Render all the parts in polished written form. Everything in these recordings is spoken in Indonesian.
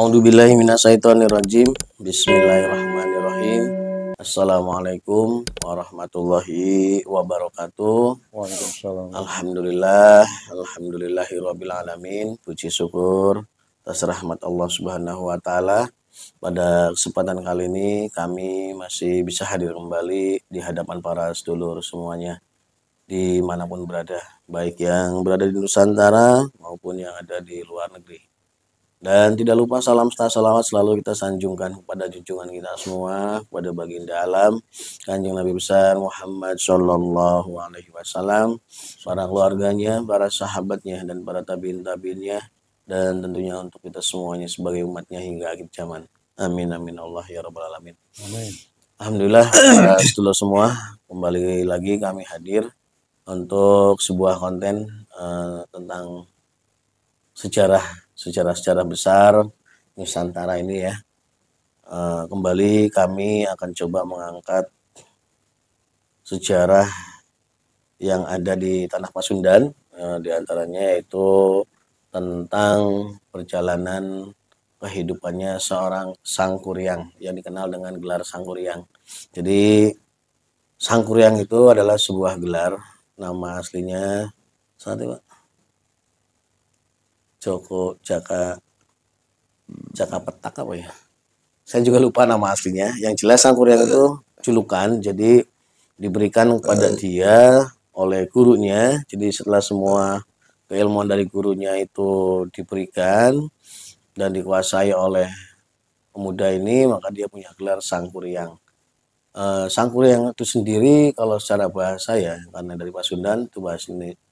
A'udzubillahi minasyaitonirrajim. Bismillahirrahmanirrahim. Assalamualaikum warahmatullahi wabarakatuh. Waalaikumsalam. Alhamdulillahirabbil alamin. Puji syukur atas rahmat Allah Subhanahu wa taala. Pada kesempatan kali ini kami masih bisa hadir kembali di hadapan para sedulur semuanya dimanapun berada, baik yang berada di Nusantara maupun yang ada di luar negeri. Dan tidak lupa salam serta salawat selalu kita sanjungkan kepada junjungan kita semua, kepada baginda alam Kanjeng Nabi besar Muhammad Shallallahu Alaihi Wasallam, para keluarganya, para sahabatnya, dan para tabiin-tabiinnya, dan tentunya untuk kita semuanya sebagai umatnya hingga akhir zaman. Amin amin Allah ya rabbal alamin. Amin. Alhamdulillah, para sedulur semua, kembali lagi kami hadir untuk sebuah konten tentang sejarah besar Nusantara ini ya. Kembali kami akan coba mengangkat sejarah yang ada di Tanah Pasundan, di antaranya yaitu tentang perjalanan kehidupannya seorang Sangkuriang yang dikenal dengan gelar Sangkuriang. Jadi Sangkuriang itu adalah sebuah gelar, nama aslinya saat itu Joko Jaka Petak apa ya? Saya juga lupa nama aslinya. Yang jelas Sangkuriang itu julukan, jadi diberikan kepada dia oleh gurunya. Jadi setelah semua keilmuan dari gurunya itu diberikan dan dikuasai oleh pemuda ini, maka dia punya gelar Sangkuriang. Sangkuriang itu sendiri kalau secara bahasa ya, karena dari Pasundan itu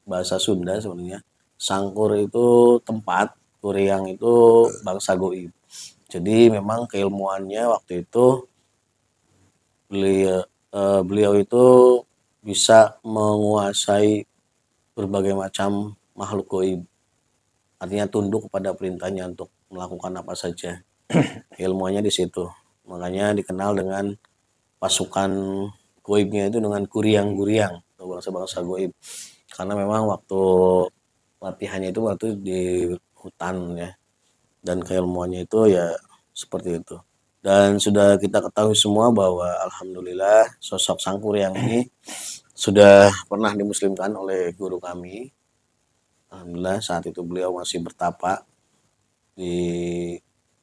bahasa Sunda sebenarnya. Sangkur itu tempat, Kuriang itu bangsa goib. Jadi memang keilmuannya waktu itu beliau itu bisa menguasai berbagai macam makhluk goib. Artinya tunduk kepada perintahnya untuk melakukan apa saja. Ilmuannya di situ. Makanya dikenal dengan pasukan goibnya itu dengan Guriang-Guriang atau bangsa-bangsa goib. Karena memang waktu latihannya itu waktu di hutan ya. Dan keilmuannya itu ya seperti itu. Dan sudah kita ketahui semua bahwa alhamdulillah sosok Sangkuriang ini sudah pernah dimuslimkan oleh guru kami. Alhamdulillah saat itu beliau masih bertapa di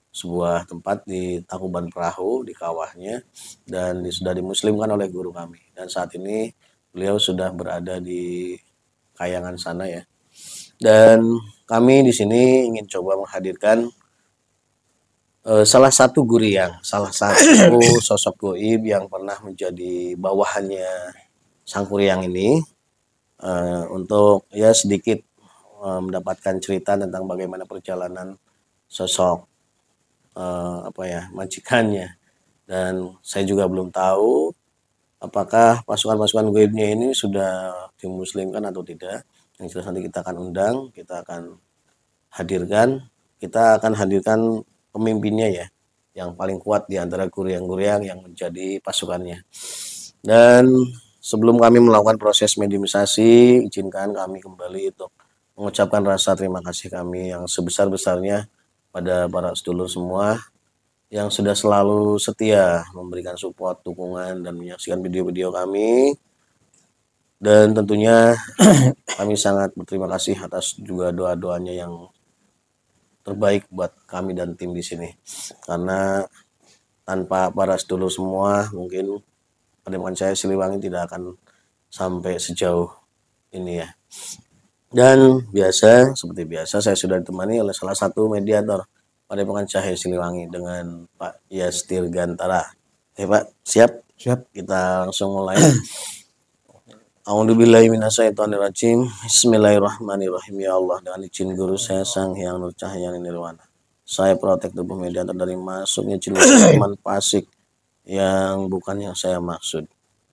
sebuah tempat di Tangkuban Perahu di kawahnya, dan sudah dimuslimkan oleh guru kami. Dan saat ini beliau sudah berada di Kayangan sana ya. Dan kami di sini ingin coba menghadirkan salah satu salah satu sosok goib yang pernah menjadi bawahannya Sangkuriang ini, untuk ya sedikit mendapatkan cerita tentang bagaimana perjalanan sosok majikannya. Dan saya juga belum tahu apakah pasukan-pasukan goibnya ini sudah dimuslimkan atau tidak. Yang jelas nanti kita akan undang, kita akan hadirkan pemimpinnya ya, yang paling kuat di antara Guriang-Guriang yang menjadi pasukannya. Dan sebelum kami melakukan proses mediumisasi, izinkan kami kembali untuk mengucapkan rasa terima kasih kami yang sebesar-besarnya pada para sedulur semua yang sudah selalu setia memberikan support, dukungan, dan menyaksikan video-video kami. Dan tentunya kami sangat berterima kasih atas juga doa-doanya yang terbaik buat kami dan tim di sini. Karena tanpa para sedulur semua mungkin Padepokan Cahaya Siliwangi tidak akan sampai sejauh ini ya. Dan seperti biasa saya sudah ditemani oleh salah satu mediator Padepokan Cahaya Siliwangi dengan Pak Yas Dirgantara. Oke Pak, siap? Siap. Kita langsung mulai. A'udzubillahi minasyaitonirrajim. Bismillahirrahmanirrahim. Ya Allah, dengan izin guru saya Sang Hyang Nur Cahaya Nirwana, saya protek tubuh mediator dari masuknya jin teman fasik yang bukan yang saya maksud,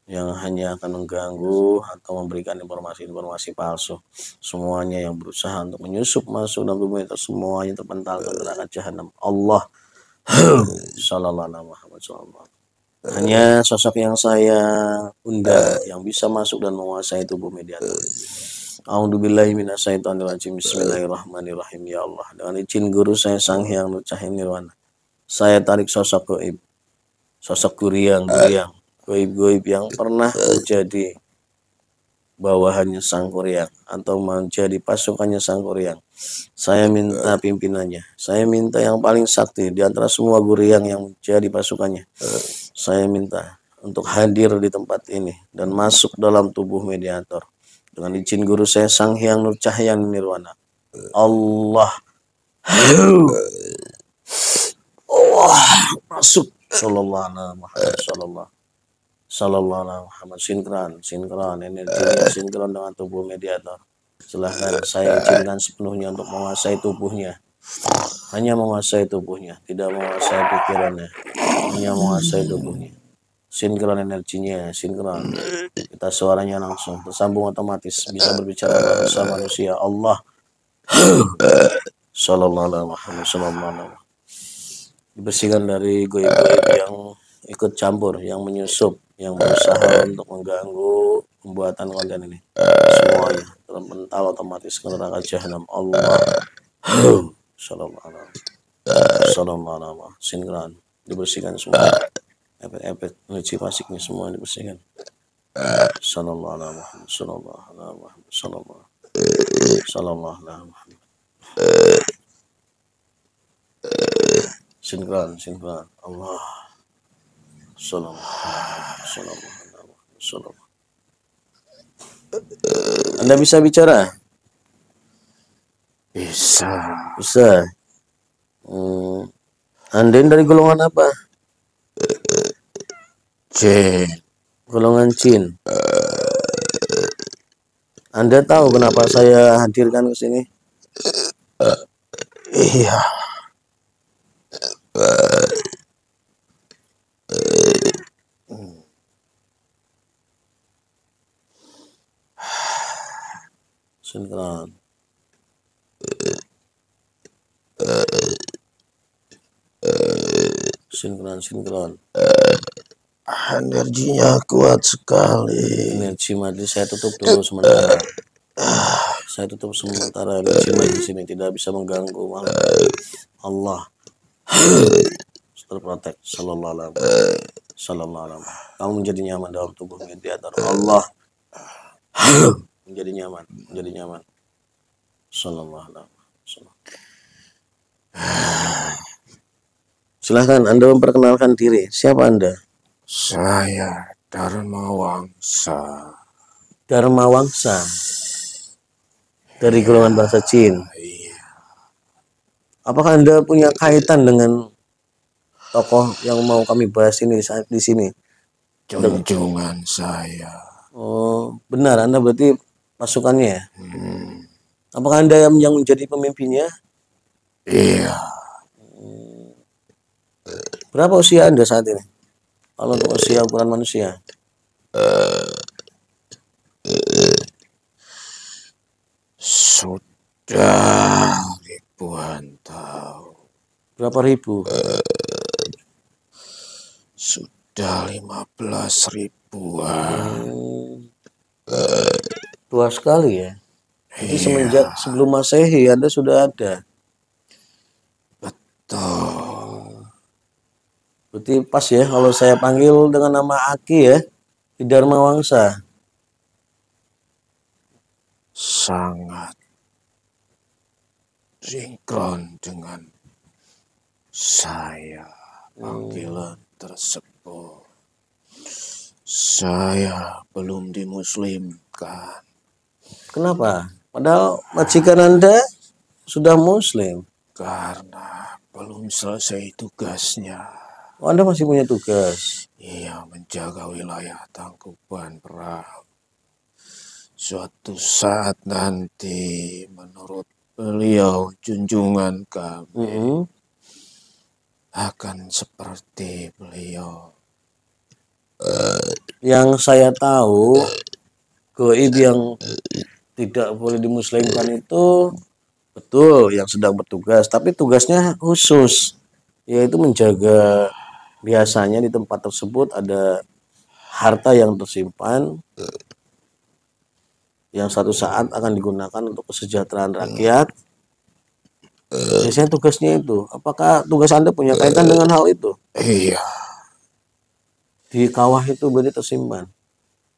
yang hanya akan mengganggu atau memberikan informasi-informasi palsu. Semuanya yang berusaha untuk menyusup masuk dalam tubuh itu semuanya terpental ke neraka jahanam. Allah Sallallahu Alaihi Wasallam. Hanya sosok yang saya undang yang bisa masuk dan menguasai tubuh mediator. A'udzubillahi minasyaitonirrajim. Bismillahirrahmanirrahim. Ya Allah, dengan izin guru saya Sang Hyang Nur Cahaya Nirwana, saya tarik sosok goib, sosok guriang, goib yang pernah menjadi bawahannya Sang Kuryang atau menjadi pasukannya Sang Kuryang. Saya minta pimpinannya. Saya minta yang paling sakti di antara semua guriang yang menjadi pasukannya. Saya minta untuk hadir di tempat ini dan masuk dalam tubuh mediator. Dengan izin guru saya Sang Hyang Nur Cahaya Nirwana. Allah. Allah masuk. Sallallahu alaihi Muhammad Sallallahu alaihi Muhammad. Sinkron energinya sinkron dengan tubuh mediator. Silahkan, saya izinkan sepenuhnya untuk menguasai tubuhnya. Hanya menguasai tubuhnya, tidak menguasai pikirannya, hanya menguasai tubuhnya. Sinkron energinya, sinkron. Kita suaranya langsung tersambung otomatis, bisa berbicara bahasa manusia. Allah. Sallallahu alaihi Muhammad sallallahu alaihi. Dibersihkan dari goib-goib yang ikut campur, yang menyusup, yang berusaha untuk mengganggu pembuatan konten ini. Semuanya terpental otomatis ke neraka jahanam. Allah. Sallallahu alaihi. Sinkron. Dibersihkan semua. Efek-efek energi pasiknya semua dibersihkan. Sallallahu alaihi Muhammad sallallahu alaihi Muhammad sallallahu alaihi Muhammad. Sinkron. Allah. Sallallahu. Anda bisa bicara? Bisa. Anda dari golongan apa? Jin. Golongan jin. Anda tahu kenapa saya hadirkan ke sini? Iya. Sinkron. Energinya kuat sekali. Energi majlis saya tutup dulu sementara. Saya tutup sementara energi majlis ini tidak bisa mengganggu Allah. Terprotek. Sallallahu alaihi. Kamu menjadi nyaman dalam tubuh mediator. Allah. menjadi nyaman. Sallallahu alaihi. Silahkan Anda memperkenalkan diri. Siapa Anda? Saya Dharma Wangsa. Dari golongan bahasa Jin. Iya. Apakah Anda punya kaitan dengan tokoh yang mau kami bahas ini saat di sini? Junjungan saya. Oh, benar. Anda berarti pasukannya ya? Apakah Anda yang menjadi pemimpinnya? Iya. Berapa usia Anda saat ini? Kalau untuk usia ukuran manusia? Sudah ribuan tahun. Berapa ribu? Sudah 15 ribuan. Tua sekali ya. Jadi semenjak sebelum Masehi Anda sudah ada. Betul. Berarti pas ya kalau saya panggil dengan nama Aki ya, di Dharma Wangsa. Sangat sinkron dengan saya panggilan tersebut. Saya belum dimuslimkan. Kenapa? Padahal majikan Anda sudah Muslim. Karena belum selesai tugasnya. Oh, Anda masih punya tugas. Ia menjaga wilayah Tangkuban Perahu. Suatu saat nanti menurut beliau junjungan kami akan seperti beliau. Yang saya tahu goib yang tidak boleh dimuslimkan itu betul yang sedang bertugas, tapi tugasnya khusus, yaitu menjaga. Biasanya di tempat tersebut ada harta yang tersimpan yang suatu saat akan digunakan untuk kesejahteraan rakyat. Biasanya tugasnya itu. Apakah tugas Anda punya kaitan dengan hal itu? Iya, Di kawah itu berarti tersimpan.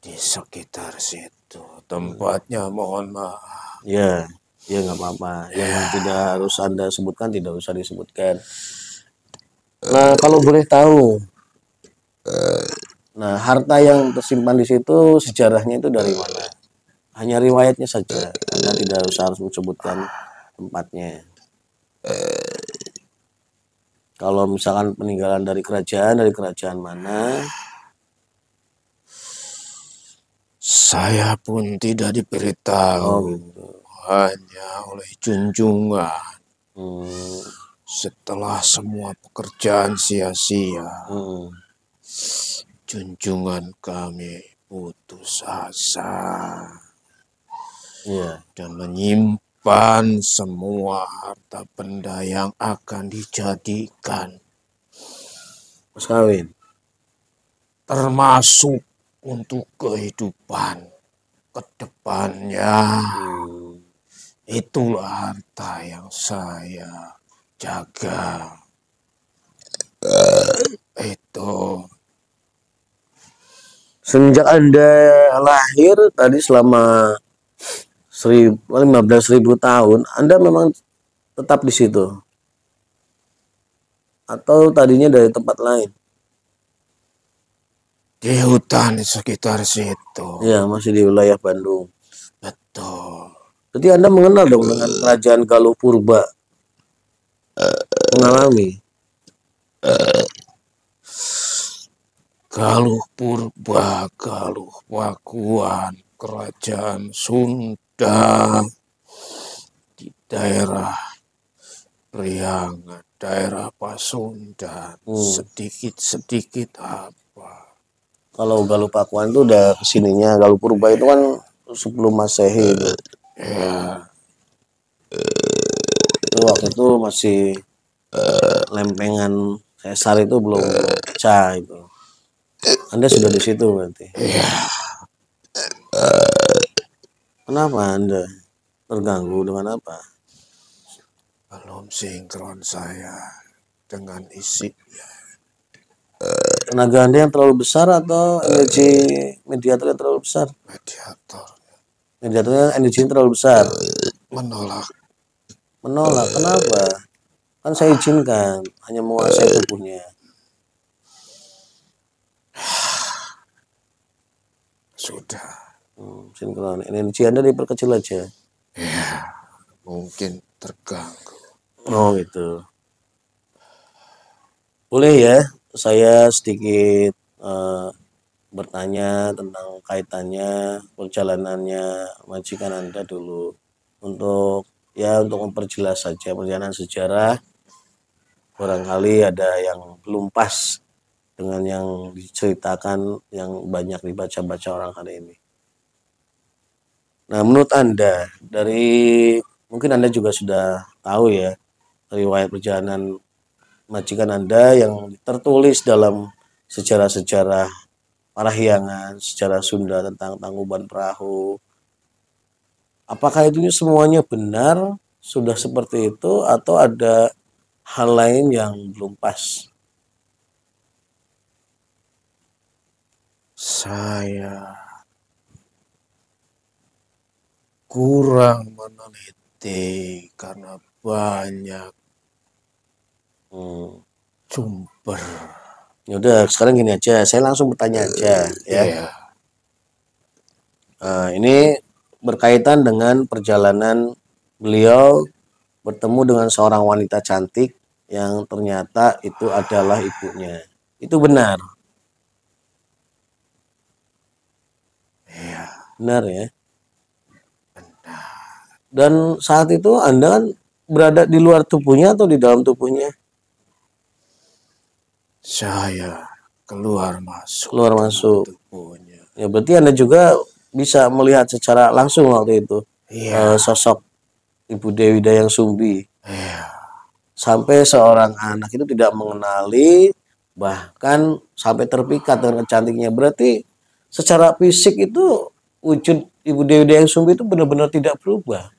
di sekitar situ tempatnya, mohon maaf. Ya, ya nggak apa-apa. Yang tidak harus Anda sebutkan tidak usah disebutkan. Nah, kalau boleh tahu, nah harta yang tersimpan di situ sejarahnya itu dari mana? Hanya riwayatnya saja. Anda tidak usah harus menyebutkan tempatnya. Kalau misalkan peninggalan dari kerajaan mana? Saya pun tidak diberitahu, Oh gitu. hanya oleh junjungan. Hmm, Setelah semua pekerjaan sia-sia, hmm, junjungan kami putus asa iya. dan menyimpan semua harta benda yang akan dijadikan, Mas kawin. termasuk untuk kehidupan kedepannya. Hmm, Itulah harta yang saya jaga. Itu Semenjak Anda lahir tadi selama 15.000 tahun, Anda memang tetap di situ atau tadinya dari tempat lain? di hutan di sekitar situ. Ya, masih di wilayah Bandung. Betul. Jadi Anda mengenal dong dengan kerajaan Galuh Purba. Mengalami. Galuh Purba, Galuh Pakuan, kerajaan Sunda di daerah Priangan, daerah Pasundan, sedikit-sedikit apa. Kalau Galuh Pakuan itu udah kesininya. Galuh Purba itu kan sebelum Masehi itu. Ya, Itu waktu itu masih lempengan Sesar itu belum pecah itu. Anda sudah di situ berarti. ya, Kenapa Anda terganggu dengan apa? belum sinkron saya dengan isi Tenaga Anda yang terlalu besar atau energi mediatornya terlalu besar? mediator. Mediatornya energinya terlalu besar. Menolak. Menolak. Kenapa? Kan saya izinkan hanya menguasai tubuhnya. Sudah. Sinkron. Energi Anda diperkecil aja. Ya, mungkin terganggu. Oh gitu. Boleh ya, saya sedikit bertanya tentang kaitannya perjalanannya majikan Anda dulu untuk memperjelas saja perjalanan sejarah, barangkali ada yang belum pas dengan yang diceritakan yang banyak dibaca-baca orang hari ini. Nah, menurut Anda mungkin Anda juga sudah tahu ya riwayat perjalanan majikan Anda yang tertulis dalam sejarah-sejarah Parahyangan, sejarah Sunda tentang Tangkuban Perahu. Apakah itu semuanya benar, sudah seperti itu, atau ada hal lain yang belum pas? Saya kurang meneliti karena banyak sumber. Yaudah, sekarang gini aja, saya langsung bertanya aja ya. Ya, Ini berkaitan dengan perjalanan beliau bertemu dengan seorang wanita cantik yang ternyata itu adalah ibunya. Itu benar. ya, Benar ya. Dan saat itu Anda kan berada di luar tubuhnya atau di dalam tubuhnya? saya keluar masuk Keluar dalam masuk. tubuhnya. Ya berarti Anda juga bisa melihat secara langsung waktu itu Iya, sosok Ibu Dewi Dayang Sumbi. iya, Sampai seorang anak itu tidak mengenali, bahkan sampai terpikat dengan cantiknya. Berarti secara fisik itu wujud Ibu Dewi Dayang Sumbi itu benar-benar tidak berubah.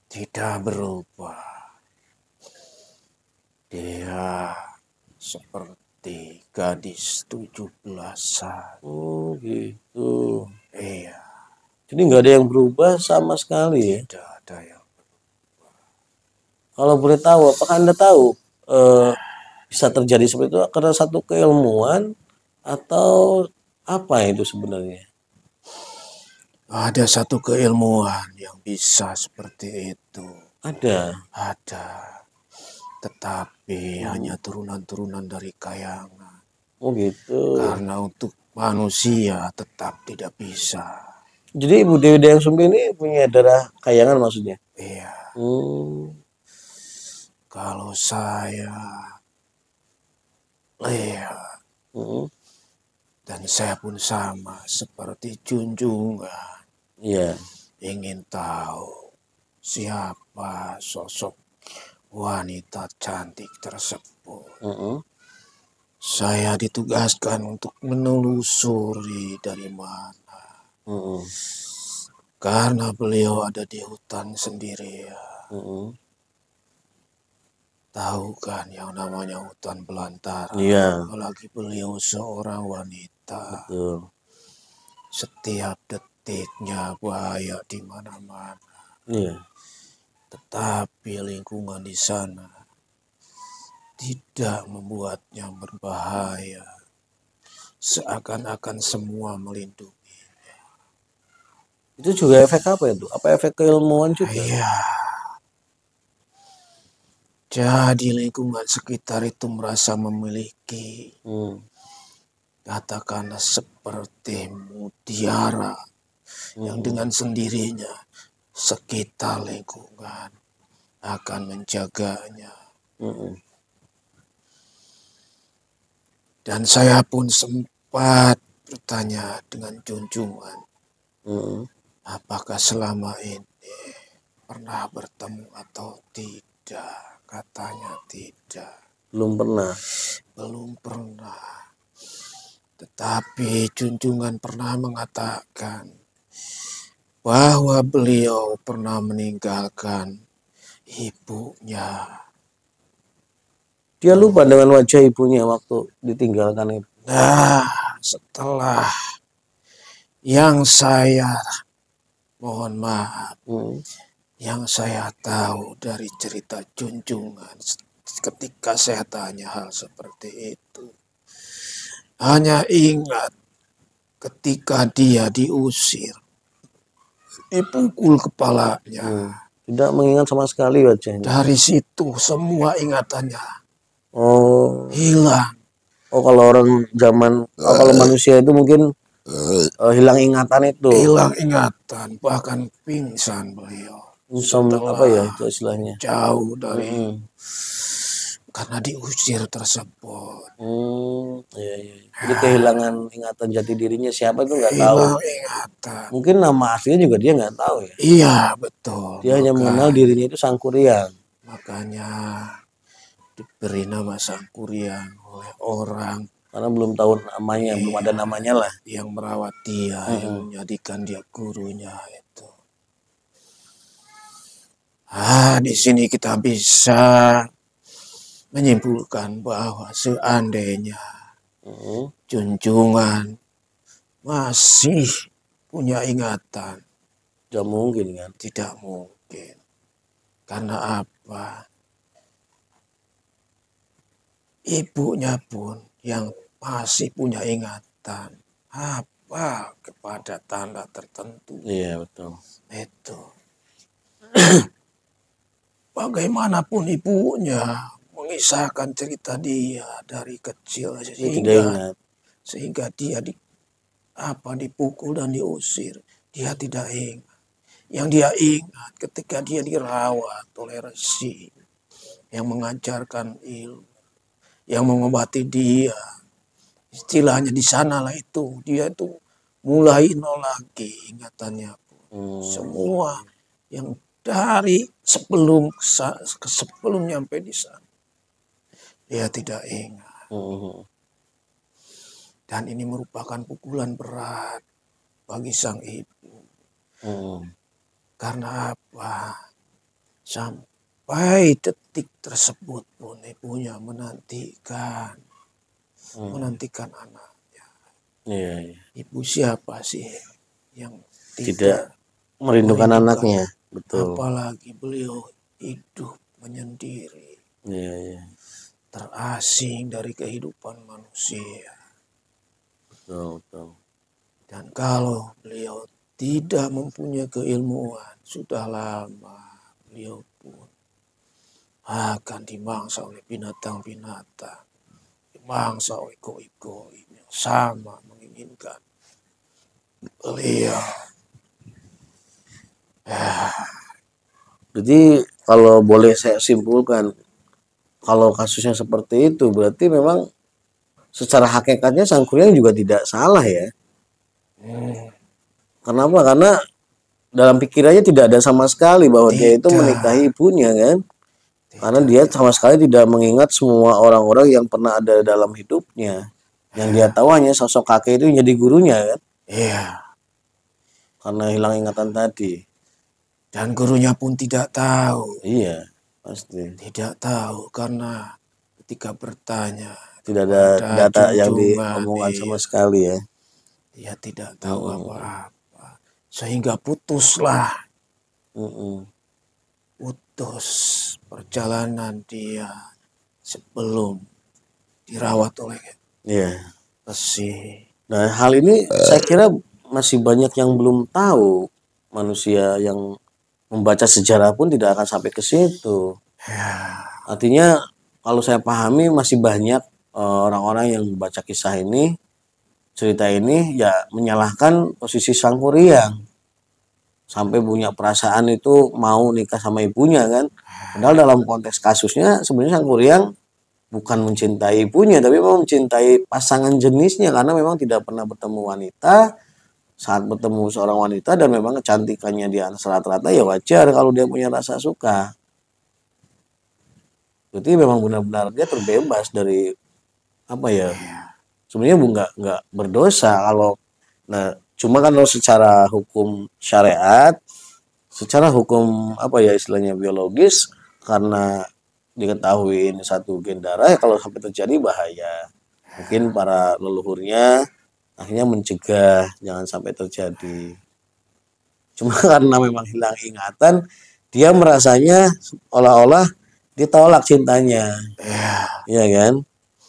Tidak berubah. Dia seperti gadis 17-an. Oh gitu. Iya, Jadi nggak ada yang berubah sama sekali ya. tidak ada yang. Kalau boleh tahu, apakah Anda tahu eh, bisa terjadi seperti itu karena satu keilmuan atau apa itu sebenarnya? Ada satu keilmuan yang bisa seperti itu. Ada. Ada. Tetapi hanya turunan-turunan dari kayangan. Oh gitu. Karena untuk manusia tetap tidak bisa. Jadi Ibu Dewi Dayang Sumbi ini punya darah kayangan maksudnya? Iya, Hmm. kalau saya lihat Hmm. dan saya pun sama seperti junjungan Iya. ingin tahu siapa sosok wanita cantik tersebut. Hmm. Saya ditugaskan untuk menelusuri dari mana. Hmm. Karena beliau ada di hutan sendirian. Hmm. Tahu kan yang namanya hutan belantara. Iya. Apalagi beliau seorang wanita. Betul. Setiap detiknya bahaya di mana-mana. Iya. Tetapi lingkungan di sana tidak membuatnya berbahaya. Seakan-akan semua melindungi. Itu juga efek apa itu? Apa efek keilmuan juga? Iya. Jadi lingkungan sekitar itu merasa memiliki, Hmm. katakanlah seperti mutiara yang dengan sendirinya sekitar lingkungan akan menjaganya. Hmm. Dan saya pun sempat bertanya dengan junjungan, Hmm. apakah selama ini pernah bertemu atau tidak? Katanya tidak, Belum pernah. belum pernah. Tetapi junjungan pernah mengatakan bahwa beliau pernah meninggalkan ibunya. Dia lupa dengan wajah ibunya waktu ditinggalkan itu. Nah, setelah yang saya mohon maaf, Hmm. yang saya tahu dari cerita junjungan ketika saya tanya hal seperti itu, hanya ingat ketika dia diusir, dipukul kepalanya. Tidak mengingat sama sekali wajahnya. Dari situ semua ingatannya Oh. hilang. Oh kalau orang zaman, kalau manusia itu mungkin hilang ingatan itu. Hilang ingatan, bahkan pingsan beliau. Apa ya itu istilahnya? Jauh dari, Hmm. karena diusir tersebut. Iya, iya. Jadi kehilangan ingatan jati dirinya siapa itu nggak tahu. Hilang ingatan. Mungkin nama aslinya juga dia nggak tahu ya. Iya, betul. Dia hanya mengenal dirinya itu Sangkuriang. Makanya diberi nama Sangkuriang oleh orang Karena belum tahu namanya, belum ada namanya lah. yang merawat dia, yang menjadikan dia gurunya itu. Di sini kita bisa menyimpulkan bahwa seandainya junjungan masih punya ingatan, Tidak mungkin kan. tidak mungkin. Karena apa? Ibunya pun yang masih punya ingatan apa kepada tanda tertentu. Iya betul. Itu. Bagaimanapun ibunya mengisahkan cerita dia dari kecil Dia tidak ingat. sehingga dia dipukul dan diusir. Dia tidak ingat. Yang dia ingat ketika dia dirawat oleh resi yang mengajarkan ilmu, yang mengobati dia. Istilahnya di sanalah itu dia itu mulai nol lagi ingatannya. Semua yang dari sebelum nyampe di sana dia tidak ingat. Dan ini merupakan pukulan berat bagi sang ibu. Mm. Karena apa? Sampai detik tersebut pun ibunya menantikan anak. Iya, iya. Ibu siapa sih yang Tidak tidak merindukan merindukan? anaknya, betul. Apalagi beliau hidup menyendiri, Iya, iya, terasing dari kehidupan manusia. betul, betul. Dan kalau beliau tidak mempunyai keilmuan, sudah lama beliau pun akan dimangsa oleh binatang-binatang, dimangsa oleh goib-goib yang sama menginginkan beliau. Jadi kalau boleh saya simpulkan, kalau kasusnya seperti itu berarti memang secara hakikatnya sang kuryang juga tidak salah ya. Kenapa? Karena dalam pikirannya tidak ada sama sekali bahwa dia itu menikahi Tidak, ibunya kan. Karena tidak, dia sama sekali tidak mengingat semua orang-orang yang pernah ada dalam hidupnya. Yang dia tahu hanya sosok kakek itu jadi gurunya kan. iya. Karena hilang ingatan tadi. Dan gurunya pun tidak tahu. Iya, pasti. Tidak tahu karena ketika bertanya Tidak ada kepada data yang junjungan, diomongkan sama sekali ya. dia tidak tahu apa-apa. Sehingga putus perjalanan dia sebelum dirawat oleh Iya. besi. Nah, hal ini saya kira masih banyak yang belum tahu. Manusia yang membaca sejarah pun tidak akan sampai ke situ. Ya, Artinya kalau saya pahami masih banyak orang-orang yang membaca kisah ini, cerita ini ya menyalahkan posisi sang kuryang. Sampai punya perasaan itu mau nikah sama ibunya kan. Padahal dalam konteks kasusnya sebenarnya sang kuryang bukan mencintai ibunya tapi memang mencintai pasangan jenisnya karena memang tidak pernah bertemu wanita. Saat bertemu seorang wanita dan memang kecantikannya di atas rata-rata ya wajar kalau dia punya rasa suka. Berarti memang benar-benar dia terbebas dari apa ya? Sebenarnya nggak berdosa kalau nah cuma kan kalau secara hukum syariat, secara hukum apa ya istilahnya biologis karena diketahui ini satu gen darah ya kalau sampai terjadi bahaya. Mungkin para leluhurnya akhirnya mencegah jangan sampai terjadi. Cuma karena memang hilang ingatan, dia merasanya olah-olah ditolak cintanya. Iya kan?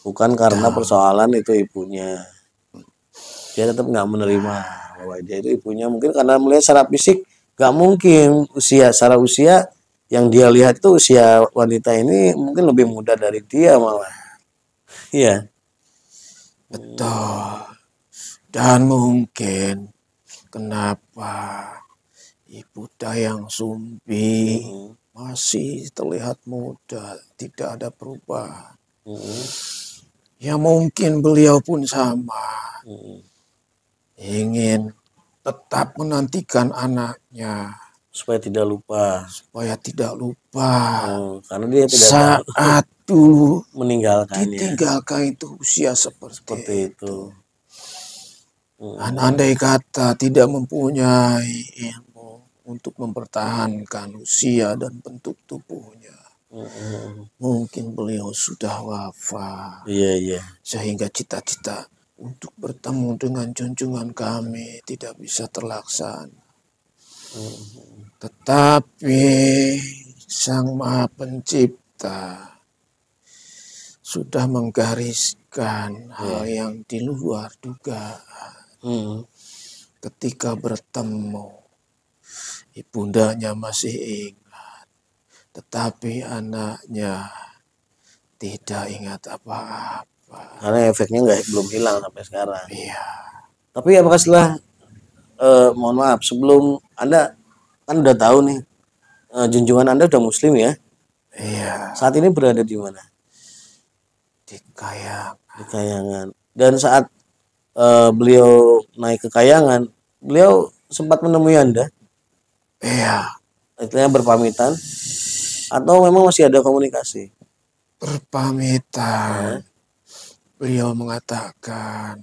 Bukan karena persoalan itu ibunya. Dia tetap nggak menerima bahwa dia itu ibunya. Mungkin karena melihat secara fisik nggak mungkin secara usia yang dia lihat itu usia wanita ini mungkin lebih muda dari dia malah. Iya. betul. Dan mungkin kenapa Ibu Dayang Sumbi masih terlihat muda, tidak ada perubahan. Ya mungkin beliau pun sama, ingin tetap menantikan anaknya Supaya tidak lupa. supaya tidak lupa Karena dia tidak tahu saat dulu meninggalkannya. ditinggalkan itu usia Seperti itu. Dan andai kata tidak mempunyai ilmu untuk mempertahankan usia dan bentuk tubuhnya, mungkin beliau sudah wafat. Iya, iya. Sehingga cita-cita untuk bertemu dengan junjungan kami tidak bisa terlaksana. Tetapi Sang Maha Pencipta sudah menggariskan hal yang di luar dugaan. Ketika bertemu, ibundanya masih ingat, tetapi anaknya tidak ingat apa-apa. Karena efeknya belum hilang sampai sekarang. Iya. Tapi apakah setelah mohon maaf sebelum Anda kan udah tahu nih junjungan Anda udah Muslim ya? Iya. Saat ini berada di mana? Di Kayangan. Di Kayangan. Dan saat beliau naik ke Kayangan, beliau sempat menemui Anda? Iya. Istilahnya berpamitan atau memang masih ada komunikasi? Berpamitan. Beliau mengatakan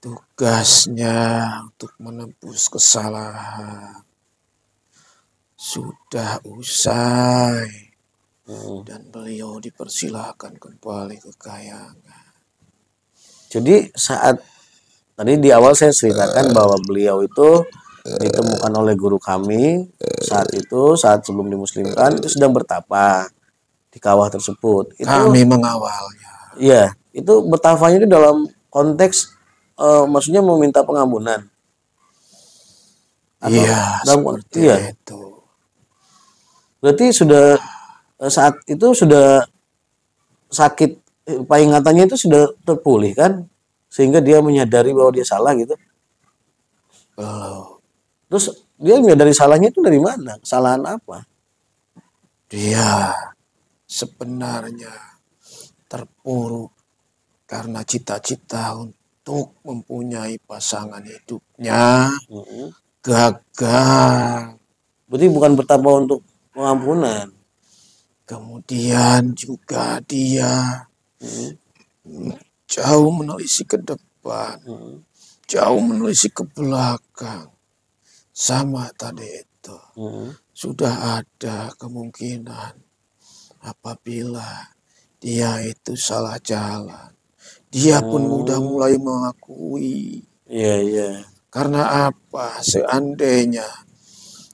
tugasnya untuk menebus kesalahan sudah usai dan beliau dipersilahkan kembali ke Kayangan. Jadi saat tadi di awal saya ceritakan bahwa beliau itu ditemukan oleh guru kami saat sebelum dimuslimkan itu sedang bertapa di kawah tersebut. Itu Kami mengawalnya. iya, itu bertapanya itu dalam konteks maksudnya meminta pengampunan. Atau Iya, dalam seperti iya. itu. Berarti sudah saat itu sudah sakit ingatannya itu sudah terpulih kan sehingga dia menyadari bahwa dia salah gitu. Belum. Terus dia menyadari salahnya itu dari mana? Kesalahan apa? Dia sebenarnya terpuruk karena cita-cita untuk mempunyai pasangan hidupnya gagal. Berarti bukan bertapa untuk pengampunan. Kemudian juga dia jauh menelisik ke depan, jauh menelisik ke belakang. Sama tadi itu. Sudah ada kemungkinan apabila dia itu salah jalan. Dia pun udah mulai mengakui. Iya, iya. Karena apa? Seandainya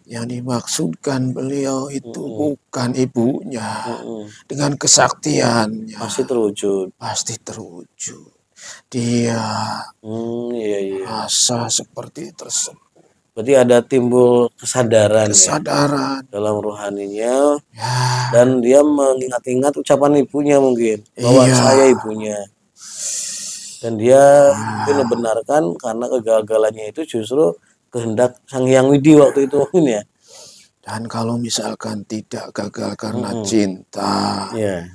yang dimaksudkan beliau itu bukan ibunya, dengan kesaktiannya Pasti terwujud. pasti terwujud. Dia Iya, iya. merasa seperti tersebut. Berarti ada timbul kesadaran Kesadaran. ya dalam rohaninya Ya, dan dia mengingat-ingat ucapan ibunya mungkin bahwa Iya. saya ibunya. Dan dia mungkin membenarkan karena kegagalannya itu justru kehendak Sang Hyang Widi waktu itu mungkin ya. dan kalau misalkan tidak gagal karena cinta, Iya.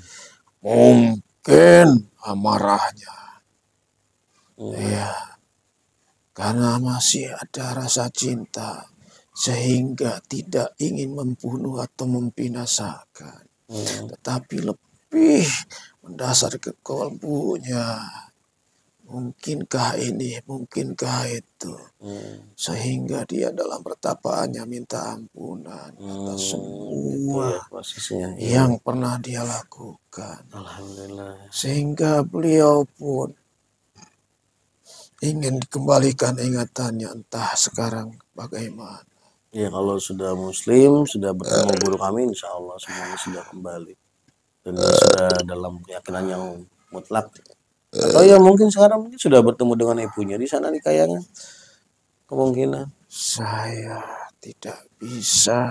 mungkin amarahnya. Iya. Karena masih ada rasa cinta sehingga tidak ingin membunuh atau membinasakan. Tetapi lebih mendasar ke kalbunya. Mungkinkah ini, mungkinkah itu. Sehingga dia dalam pertapaannya minta ampunan atas semua Ya, posisinya. yang pernah dia lakukan. Alhamdulillah. Sehingga beliau pun ingin dikembalikan ingatannya, entah sekarang bagaimana. Ya kalau sudah muslim, sudah bertemu guru kami, insya Allah semuanya sudah kembali. Dan dia sudah dalam keyakinan yang mutlak. Atau ya mungkin sekarang mungkin sudah bertemu dengan ibunya di sana di Kayangan. Kemungkinan. Saya tidak bisa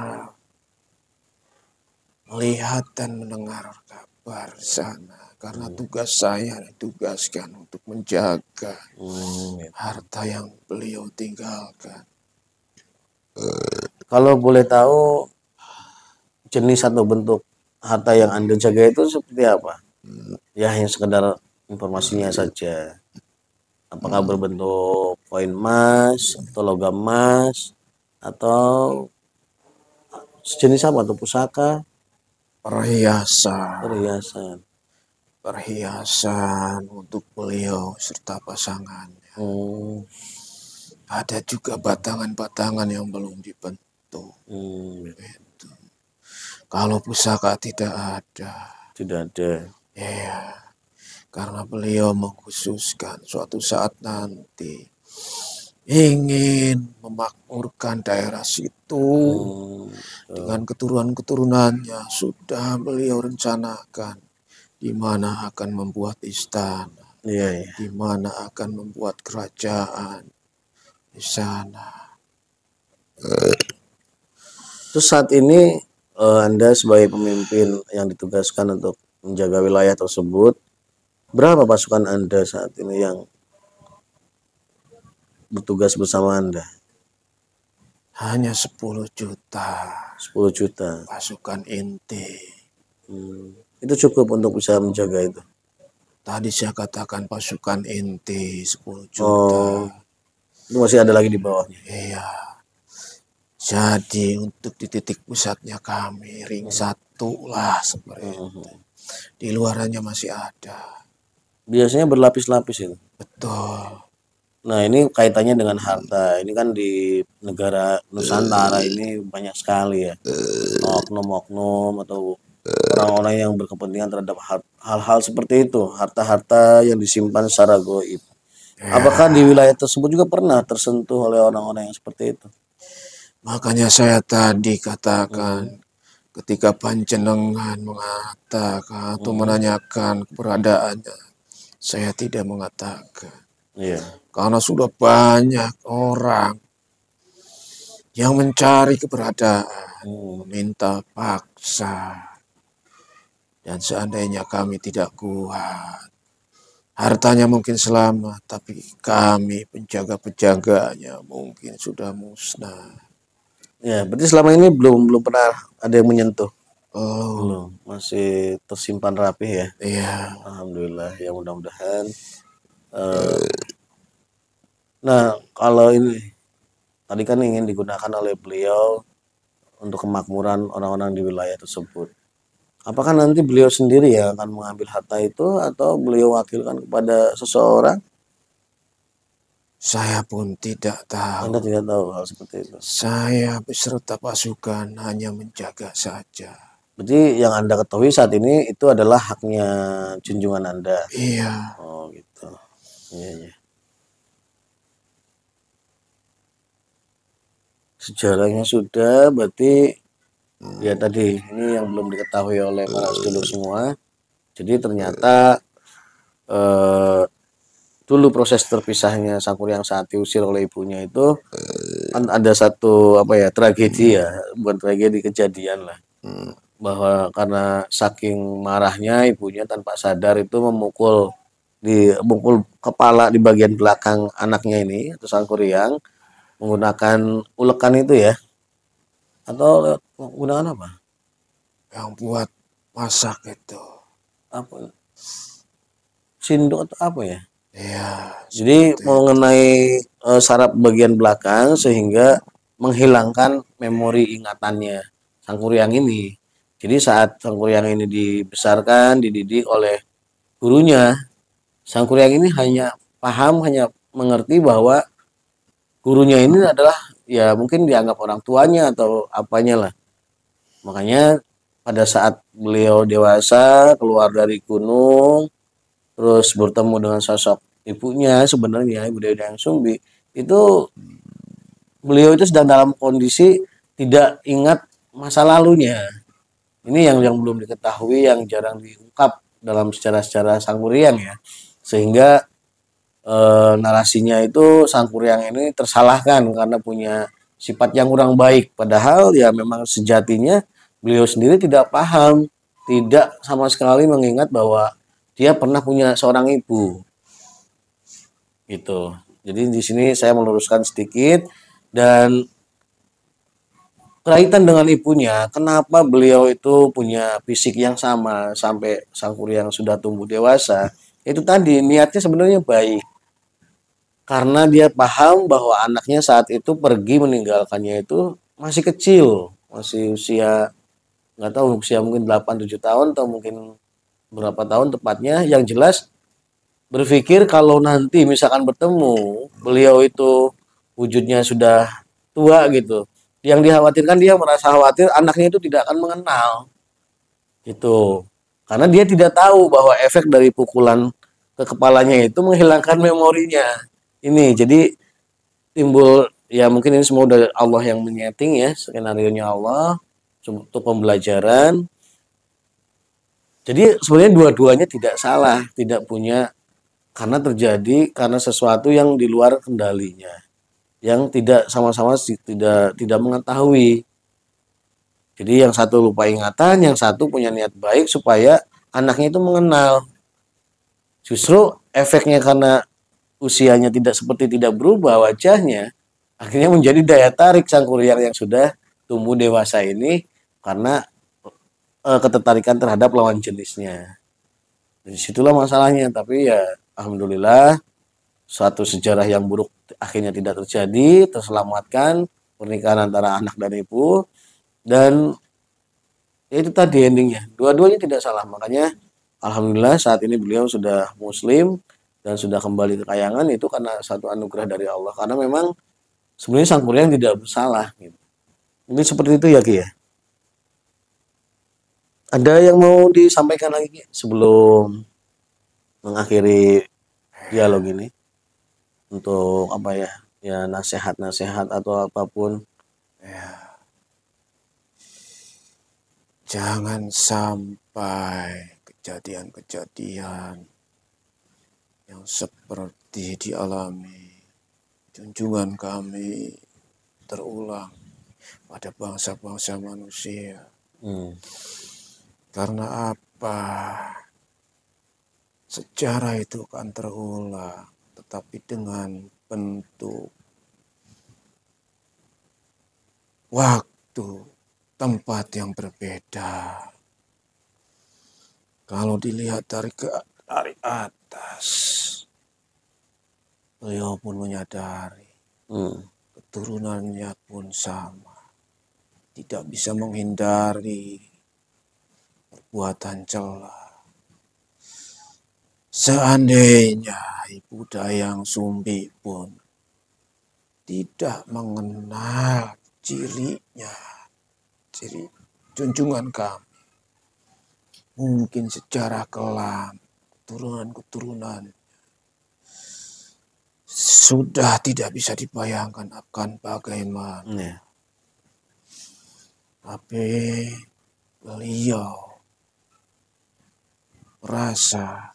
melihat dan mendengar kabar sana. Karena tugas saya ditugaskan untuk menjaga harta yang beliau tinggalkan. Kalau boleh tahu jenis atau bentuk harta yang Anda jaga itu seperti apa? Ya hanya sekedar informasinya saja. Apakah berbentuk koin emas atau logam emas atau sejenis apa atau pusaka? Perhiasan Perhiasan. untuk beliau serta pasangannya. Ada juga batangan-batangan yang belum dibentuk. Itu. Kalau pusaka tidak ada. Tidak ada. Ya, karena beliau mengkhususkan suatu saat nanti ingin memakmurkan daerah situ dengan keturunan-keturunannya. Sudah beliau rencanakan di mana akan membuat istana, di mana akan membuat kerajaan di sana. Terus saat ini Anda sebagai pemimpin yang ditugaskan untuk menjaga wilayah tersebut, berapa pasukan Anda saat ini yang bertugas bersama Anda? Hanya 10 juta 10 juta. pasukan inti. Itu cukup untuk bisa menjaga itu. Tadi saya katakan pasukan inti 10 juta. Itu masih ada lagi di bawahnya. Iya. Jadi untuk di titik pusatnya kami ring 1 lah seperti itu. Di luarannya masih ada. Biasanya berlapis-lapis itu. Betul. Nah, ini kaitannya dengan harta. Ini kan di negara Nusantara ini banyak sekali ya oknum-oknum atau orang-orang yang berkepentingan terhadap hal-hal seperti itu, harta-harta yang disimpan secara goib. Apakah di Ya, wilayah tersebut juga pernah tersentuh oleh orang-orang yang seperti itu? makanya saya tadi Hmm, katakan ketika panjenengan mengatakan atau hmm, menanyakan keberadaannya, saya tidak mengatakan. iya. Karena sudah banyak orang yang mencari keberadaan, Hmm, meminta paksa. Dan seandainya kami tidak kuat, hartanya mungkin selamat, tapi kami penjaga-penjaganya mungkin sudah musnah. ya, berarti selama ini belum belum pernah ada yang menyentuh. Oh, Belum, masih tersimpan rapi ya. iya. Alhamdulillah, ya mudah-mudahan. eh, nah, kalau ini tadi kan ingin digunakan oleh beliau untuk kemakmuran orang-orang di wilayah tersebut. Apakah nanti beliau sendiri yang akan mengambil harta itu atau beliau wakilkan kepada seseorang? Saya pun tidak Anda tahu. tidak tahu hal seperti itu. Saya beserta pasukan hanya menjaga saja. Berarti yang Anda ketahui saat ini itu adalah haknya junjungan Anda. Iya, Oh gitu. Iya, iya. Sejarahnya sudah, berarti ya tadi ini yang belum diketahui oleh para sedulur semua. Jadi ternyata eh, dulu proses terpisahnya Sangkuriang saat diusir oleh ibunya itu kan ada satu apa ya tragedi ya, bukan tragedi kejadian lah. Bahwa karena saking marahnya ibunya tanpa sadar itu memukul kepala di bagian belakang anaknya ini atau Sangkuriang menggunakan ulekan itu ya atau menggunakan apa? yang buat masak itu. Apa sinduk atau apa ya? Iya, Jadi seperti itu. mengenai saraf bagian belakang sehingga menghilangkan memori ingatannya Sangkuriang ini. Jadi saat Sangkuriang ini dibesarkan, dididik oleh gurunya, Sangkuriang ini hanya paham, hanya mengerti bahwa gurunya ini adalah ya mungkin dianggap orang tuanya atau apanya lah. Makanya pada saat beliau dewasa keluar dari gunung terus bertemu dengan sosok ibunya sebenarnya Ibu Dewi Dayang Sumbi itu beliau itu sedang dalam kondisi tidak ingat masa lalunya. Ini yang belum diketahui yang jarang diungkap dalam sejarah-sejarah Sangkuriang ya. Sehingga narasinya itu Sangkuriang ini tersalahkan karena punya sifat yang kurang baik. Padahal ya memang sejatinya beliau sendiri tidak paham, tidak sama sekali mengingat bahwa dia pernah punya seorang ibu gitu. Jadi di sini saya meluruskan sedikit dan kaitan dengan ibunya, kenapa beliau itu punya fisik yang sama sampai Sangkuriang sudah tumbuh dewasa? Itu tadi niatnya sebenarnya baik karena dia paham bahwa anaknya saat itu pergi meninggalkannya itu masih kecil, masih usia nggak tahu usia mungkin 8 7 tahun atau mungkin berapa tahun tepatnya. Yang jelas berpikir kalau nanti misalkan bertemu, beliau itu wujudnya sudah tua gitu. Yang dikhawatirkan dia merasa khawatir anaknya itu tidak akan mengenal gitu. Karena dia tidak tahu bahwa efek dari pukulan ke kepalanya itu menghilangkan memorinya. Ini jadi timbul ya mungkin ini semua dari Allah yang menyeting ya skenario nya Allah untuk pembelajaran. Jadi sebenarnya dua-duanya tidak salah, tidak punya karena terjadi karena sesuatu yang di luar kendalinya, yang tidak sama-sama tidak mengetahui. Jadi yang satu lupa ingatan, yang satu punya niat baik supaya anaknya itu mengenal. Justru efeknya karena usianya tidak seperti tidak berubah wajahnya, akhirnya menjadi daya tarik sang kuryang yang sudah tumbuh dewasa ini karena ketertarikan terhadap lawan jenisnya. Dari situlah masalahnya, tapi ya alhamdulillah suatu sejarah yang buruk akhirnya tidak terjadi, terselamatkan pernikahan antara anak dan ibu dan ya itu tadi endingnya. Dua-duanya tidak salah, makanya alhamdulillah saat ini beliau sudah muslim dan sudah kembali ke kayangan itu karena satu anugerah dari Allah. Karena memang sebenarnya Sang Kuryang tidak bersalah gitu. Mungkin seperti itu ya Ki ya. Ada yang mau disampaikan lagi Ki, sebelum mengakhiri dialog ini untuk apa ya? Ya nasihat-nasihat atau apapun. Ya, jangan sampai kejadian-kejadian yang seperti dialami junjungan kami terulang pada bangsa-bangsa manusia. Karena apa? Sejarah itu akan terulang, tetapi dengan bentuk, waktu, tempat yang berbeda. Kalau dilihat dari atas, beliau pun menyadari keturunannya pun sama, tidak bisa menghindari perbuatan cela. Seandainya Ibu Dayang Sumbi pun tidak mengenal cirinya, ciri junjungan kami, mungkin secara kelam keturunan-keturunan sudah tidak bisa dibayangkan akan bagaimana. Tapi beliau merasa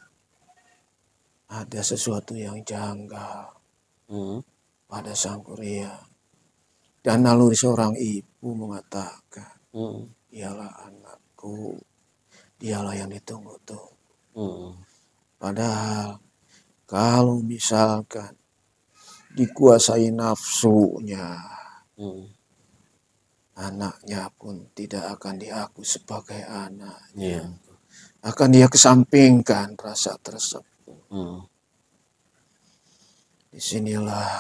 ada sesuatu yang janggal pada Sang Kuryang. Dan naluri seorang ibu mengatakan, dialah anakku, dialah yang ditunggu-tunggu. Padahal kalau misalkan dikuasai nafsunya, anaknya pun tidak akan diaku sebagai anaknya. Akan dia kesampingkan rasa tersebut. Disinilah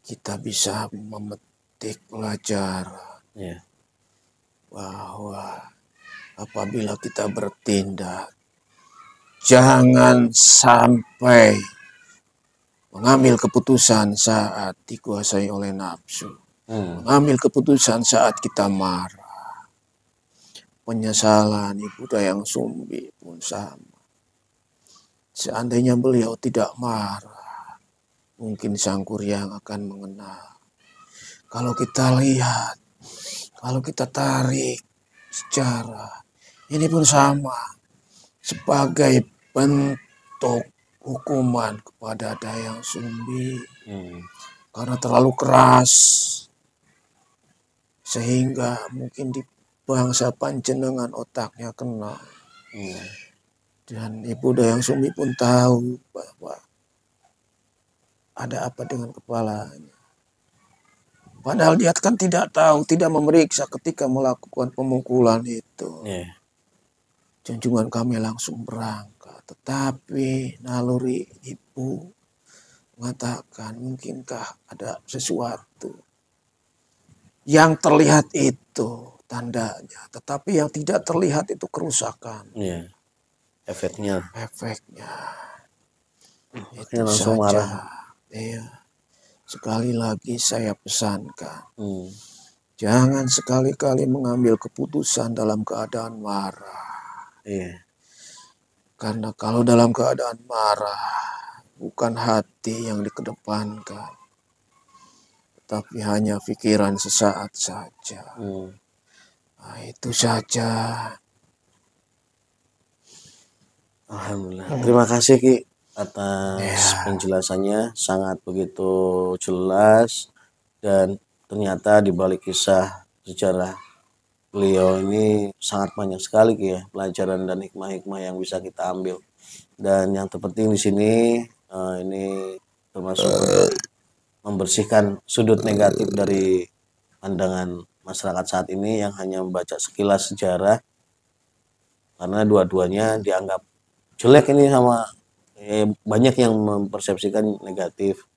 kita bisa memetik pelajaran bahwa apabila kita bertindak, jangan sampai mengambil keputusan saat dikuasai oleh nafsu. Mengambil keputusan saat kita marah. Penyesalan Ibu Dayang Sumbi pun sama. Seandainya beliau tidak marah, mungkin Sang Kuryang akan mengenal. Kalau kita lihat, kalau kita tarik sejarah, ini pun sama. Sebagai bentuk hukuman kepada Dayang Sumbi. Karena terlalu keras. Sehingga mungkin di bangsa panjenengan otaknya kena. Dan Ibu Dayang Sumbi pun tahu bahwa ada apa dengan kepalanya. Padahal dia kan tidak tahu, tidak memeriksa ketika melakukan pemukulan itu. Junjungan kami langsung berangkat. Tetapi naluri ibu mengatakan, mungkinkah ada sesuatu yang terlihat itu tandanya, tetapi yang tidak terlihat itu kerusakan. Efeknya. Itu langsung saja. marah. Sekali lagi saya pesankan, jangan sekali-kali mengambil keputusan dalam keadaan marah. Karena kalau dalam keadaan marah, bukan hati yang dikedepankan, tapi hanya pikiran sesaat saja. Nah, itu saja. Alhamdulillah. Terima kasih Ki atas penjelasannya, sangat begitu jelas, dan ternyata di balik kisah sejarah beliau ini sangat banyak sekali Ki ya, pelajaran dan hikmah-hikmah yang bisa kita ambil. Dan yang terpenting di sini ini termasuk untuk membersihkan sudut negatif dari pandangan masyarakat saat ini yang hanya membaca sekilas sejarah, karena dua-duanya dianggap jelek ini sama banyak yang mempersepsikan negatif.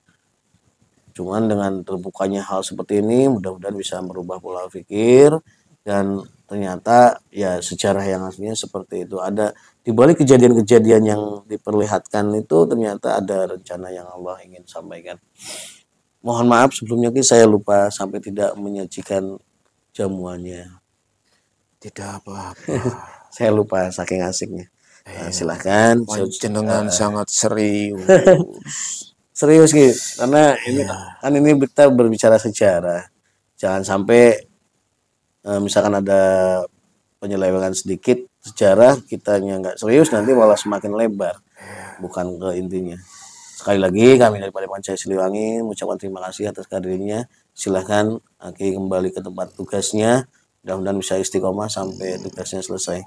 Cuman dengan terbukanya hal seperti ini, mudah-mudahan bisa merubah pola pikir, dan ternyata ya sejarah yang aslinya seperti itu. Ada di balik kejadian-kejadian yang diperlihatkan itu ternyata ada rencana yang Allah ingin sampaikan. Mohon maaf sebelumnya saya lupa sampai tidak menyajikan jamuannya. Tidak apa-apa. Saya lupa saking asiknya. Silahkan. Panjenengan sangat serius. Serius gitu, karena ini kan ini kita berbicara sejarah. Jangan sampai misalkan ada penyelewengan sedikit sejarah, kitanya nggak serius nanti malah semakin lebar. Bukan ke intinya. Sekali lagi kami dari Padepokan Cahaya Siliwangi mengucapkan terima kasih atas kehadirannya. Silahkan Aki kembali ke tempat tugasnya. Mudah-mudahan bisa istiqomah sampai tugasnya selesai.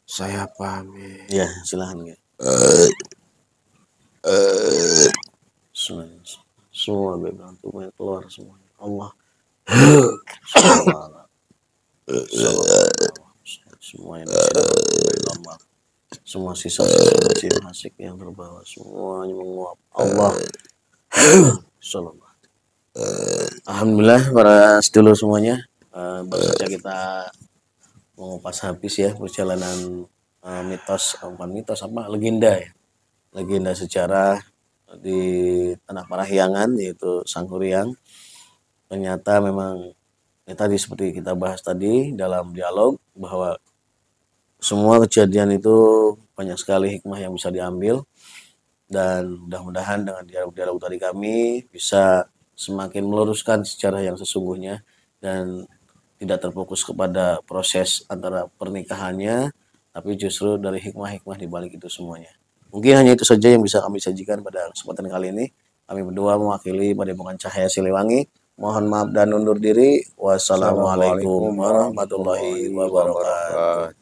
Saya pamit. Ya, silahkan. Semua bebantunya keluar semuanya. Allah. Semuanya normal. Semua sisa-sisa kecil asik yang terbawa semuanya menguap. Allah. Alhamdulillah para sedulur semuanya, baru saja kita mengupas habis ya perjalanan bukan mitos apa legenda ya, legenda sejarah di Tanah Parahyangan yaitu Sangkuriang. Ternyata memang ya tadi seperti kita bahas tadi dalam dialog bahwa semua kejadian itu banyak sekali hikmah yang bisa diambil, dan mudah-mudahan dengan dialog-dialog tadi kami bisa semakin meluruskan sejarah yang sesungguhnya dan tidak terfokus kepada proses antara pernikahannya, tapi justru dari hikmah-hikmah di balik itu semuanya. Mungkin hanya itu saja yang bisa kami sajikan pada kesempatan kali ini. Kami berdua mewakili Padepokan Cahaya Siliwangi. Mohon maaf dan undur diri. Wassalamualaikum warahmatullahi wabarakatuh.